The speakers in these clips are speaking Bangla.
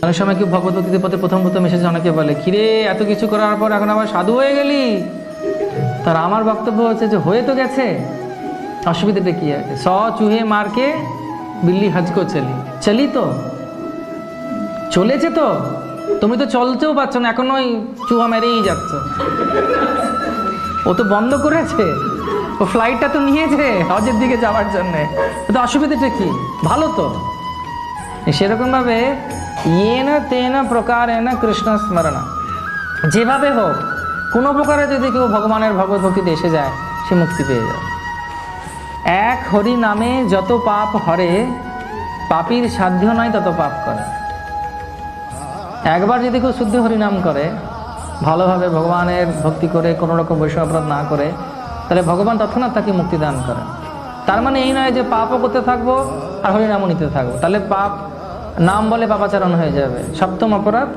অনেক সময় কি ভগবত ভক্তির পথে প্রথম প্রথম এসেছে, অনেকে বলে কিরে এত কিছু করার পর এখন আবার সাধু হয়ে গেলি। তার আমার বক্তব্য হচ্ছে যে হয়ে তো গেছে, অসুবিধাটা কি আছে? চুহে মারকে বিল্লি হাজকো চলি তো চলেছে তো, তুমি তো চলতেও পারছো না, এখন ওই চুহা মেরেই যাচ্ছ। ও তো বন্ধ করেছে, ও ফ্লাইটটা তো নিয়েছে হজের দিকে যাওয়ার জন্যে, তো অসুবিধাটা কি? ভালো তো। সেরকম ভাবে ইয়েন তেন প্রকারেণ কৃষ্ণ স্মরণ, যেভাবে হোক কোনো প্রকারে যদি কেউ ভগবানের ভগবত ভক্তিতে এসে যায়, সে মুক্তি পেয়ে যায়। এক হরি নামে যত পাপ হরে, পাপীর সাধ্য নয় তত পাপ করে। একবার যদি কেউ শুদ্ধ হরিনাম করে, ভালোভাবে ভগবানের ভক্তি করে, কোনো রকম বৈষ্ণব অপরাধ না করে, তাহলে ভগবান তৎক্ষণাৎ তাকে মুক্তি দান করে। তার মানে এই নয় যে পাপও করতে থাকবো আর হরিনামও নিতে থাকবো, তাহলে পাপ নাম বলে পাপাচারণ হয়ে যাবে, সপ্তম অপরাধ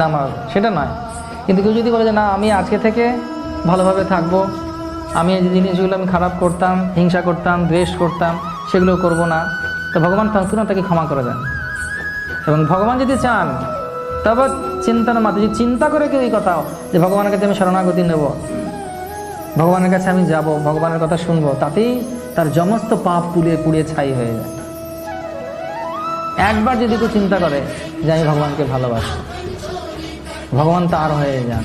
নাম হবে, সেটা নয়। কিন্তু কেউ যদি বলে যে না আমি আজকে থেকে ভালোভাবে থাকবো, আমি এই যে জিনিসগুলো আমি খারাপ করতাম, হিংসা করতাম, দ্বেষ করতাম, সেগুলো করব না, তো ভগবান তৎক্ষণাৎ তাকে ক্ষমা করে দেন। এবং ভগবান যদি চান তবে চিন্তার মাধ্যমে চিন্তা করে কেউ এই কথা যে ভগবানের কাছে আমি শরণাগতি নেব, ভগবানের কাছে আমি যাব, ভগবানের কথা শুনবো, তাতেই তার সমস্ত পাপ পুড়িয়ে পুড়িয়ে ছাই হয়ে যায়। একবার যদি কেউ চিন্তা করে যে আমি ভগবানকে ভালোবাসি, ভগবান তার হয়ে যান।